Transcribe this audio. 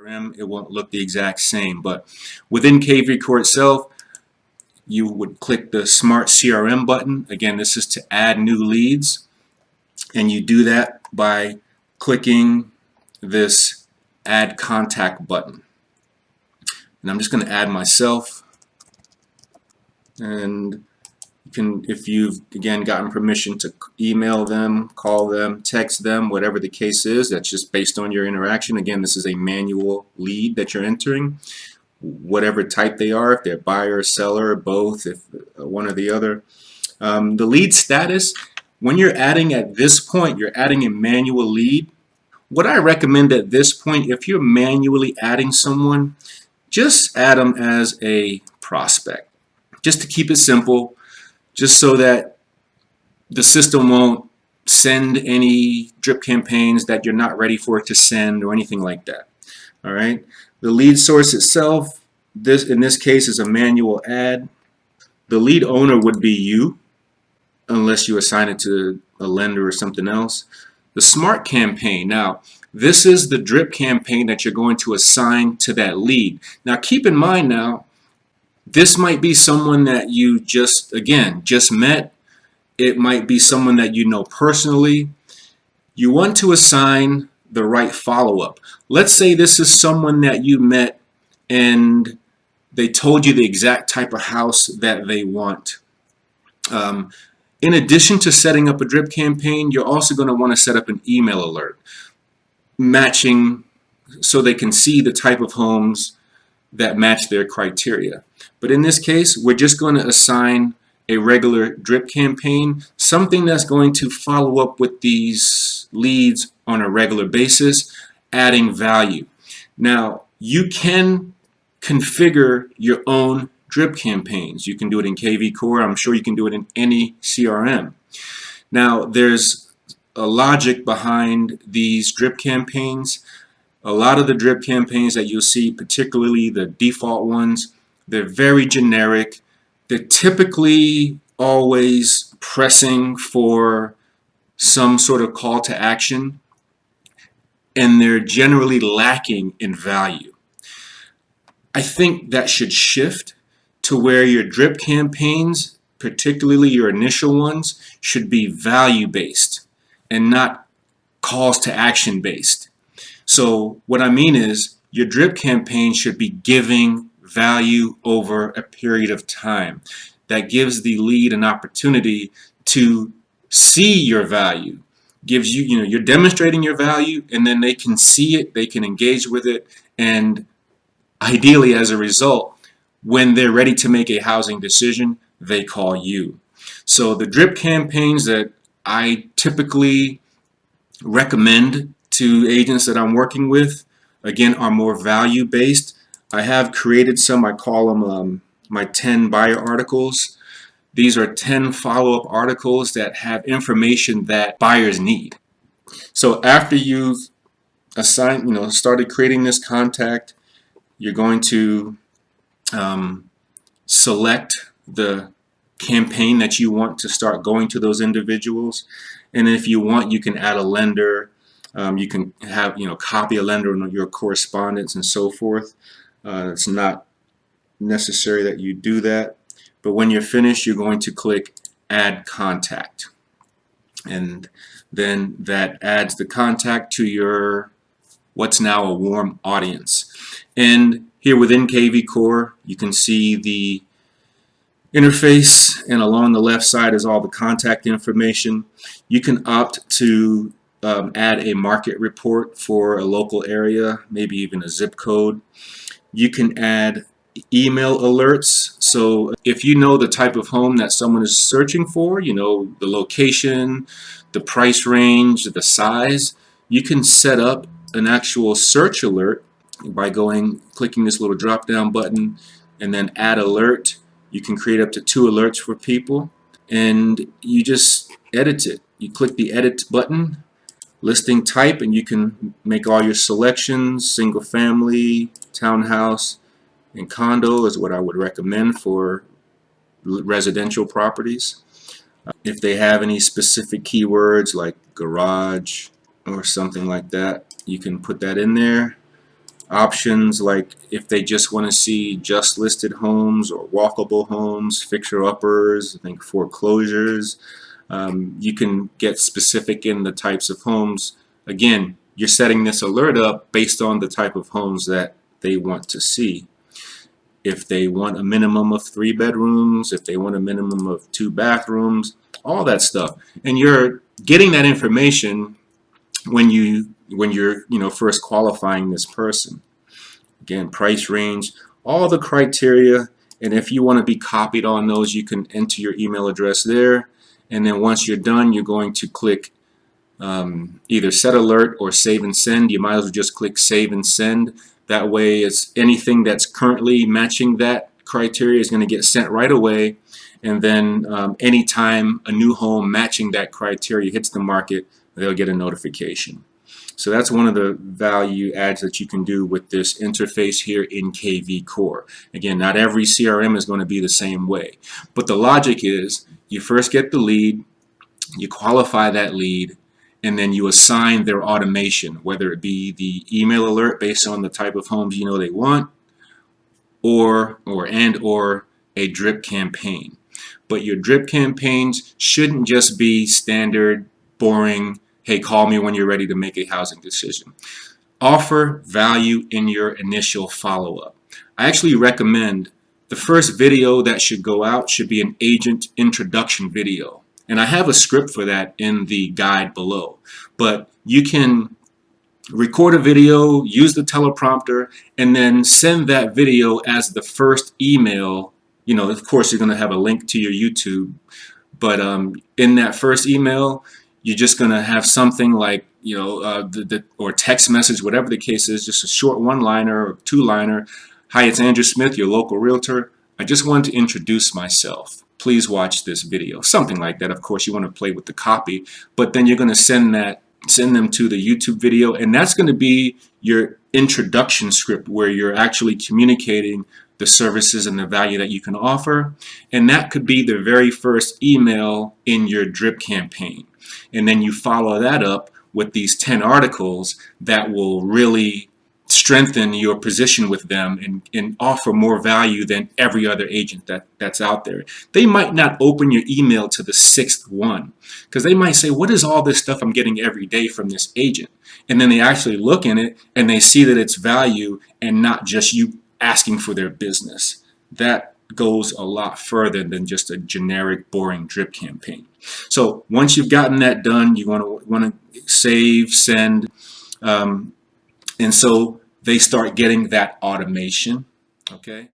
CRM, it won't look the exact same. But within kvCORE itself, you would click the Smart CRM button. Again, this is to add new leads, and you do that by clicking this Add Contact button. And I'm just going to add myself, and you can, if you've again gotten permission to email them, call them, text them, whatever the case is, that's just based on your interaction. Again, this is a manual lead that you're entering, whatever type they are, if they're buyer, seller, both, if one or the other. The lead status, when you're adding at this point, you're adding a manual lead. What I recommend at this point, if you're manually adding someone, just add them as a prospect, just to keep it simple, just so that the system won't send any drip campaigns that you're not ready for it to send or anything like that. All right. The lead source itself, in this case, is a manual ad. The lead owner would be you, unless you assign it to a lender or something else. The Smart campaign, now this is the drip campaign that you're going to assign to that lead. Now keep in mind now, this might be someone that you just met. It might be someone that you know personally. You want to assign the right follow-up. Let's say this is someone that you met and they told you the exact type of house that they want. In addition to setting up a drip campaign, you're also going to want to set up an email alert matching so they can see the type of homes that match their criteria. But in this case, we're just going to assign a regular drip campaign, something that's going to follow up with these leads on a regular basis, adding value. Now, you can configure your own drip campaigns. You can do it in kvCORE. I'm sure you can do it in any CRM. Now, there's a logic behind these drip campaigns. A lot of the drip campaigns that you'll see, particularly the default ones, they're very generic. They're typically always pressing for some sort of call to action, and they're generally lacking in value. I think that should shift to where your drip campaigns, particularly your initial ones, should be value-based and not calls to action based. So what I mean is your drip campaign should be giving value over a period of time. That gives the lead an opportunity to see your value. Gives you, you're demonstrating your value, and then they can see it, they can engage with it, and ideally as a result, when they're ready to make a housing decision, they call you. So the drip campaigns that I typically recommend to agents that I'm working with, again, are more value based. I have created some, I call them my 10 buyer articles. These are 10 follow-up articles that have information that buyers need. So after you've assigned, started creating this contact, you're going to select the campaign that you want to start going to those individuals. And if you want, you can add a lender. You can have, copy a lender on your correspondence and so forth. It's not necessary that you do that. But when you're finished, you're going to click Add Contact. And then that adds the contact to your what's now a warm audience. And here within kvCORE, you can see the interface, and along the left side is all the contact information. You can opt to add a market report for a local area, maybe even a zip code. You can add email alerts. So if you know the type of home that someone is searching for, the location, the price range, the size, you can set up an actual search alert by clicking this little drop down button and then add alert. You can create up to 2 alerts for people, and you just edit it. You click the edit button, listing type, and you can make all your selections. Single family, townhouse, and condo is what I would recommend for residential properties. If they have any specific keywords like garage or something like that, you can put that in there. options like if they just want to see just listed homes or walkable homes, fixer-uppers, I think foreclosures. You can get specific in the types of homes. Again, you're setting this alert up based on the type of homes that they want to see. If they want a minimum of 3 bedrooms, if they want a minimum of 2 bathrooms, all that stuff. And you're getting that information when you're first qualifying this person. Again, price range, all the criteria, and if you want to be copied on those, you can enter your email address there, and then once you're done, you're going to click either set alert or save and send. You might as well just click save and send. That way it's anything that's currently matching that criteria is going to get sent right away, and then anytime a new home matching that criteria hits the market, they'll get a notification. So that's one of the value adds that you can do with this interface here in kvCORE. Again, not every CRM is going to be the same way, but the logic is you first get the lead, you qualify that lead, and then you assign their automation, whether it be the email alert based on the type of homes you know they want, or a drip campaign. But your drip campaigns shouldn't just be standard, boring, hey, call me when you're ready to make a housing decision. Offer value in your initial follow-up. I actually recommend the first video that should go out should be an agent introduction video. And I have a script for that in the guide below. But you can record a video, use the teleprompter, and then send that video as the first email. Of course, you're going to have a link to your YouTube, but in that first email, you're just going to have something like, or text message, whatever the case is, just a short one-liner or two-liner. Hi, it's Andrew Smith, your local realtor. I just wanted to introduce myself. Please watch this video. Something like that. Of course, you want to play with the copy, but then you're going to send them to the YouTube video, and that's going to be your introduction script where you're actually communicating the services and the value that you can offer, and that could be the very first email in your drip campaign. And then you follow that up with these 10 articles that will really strengthen your position with them and offer more value than every other agent that's out there. They might not open your email to the 6th one because they might say, what is all this stuff I'm getting every day from this agent? And then they actually look in it and they see that it's value and not just you asking for their business. That goes a lot further than just a generic boring drip campaign. So once you've gotten that done, you want to save, send, and so they start getting that automation. Okay.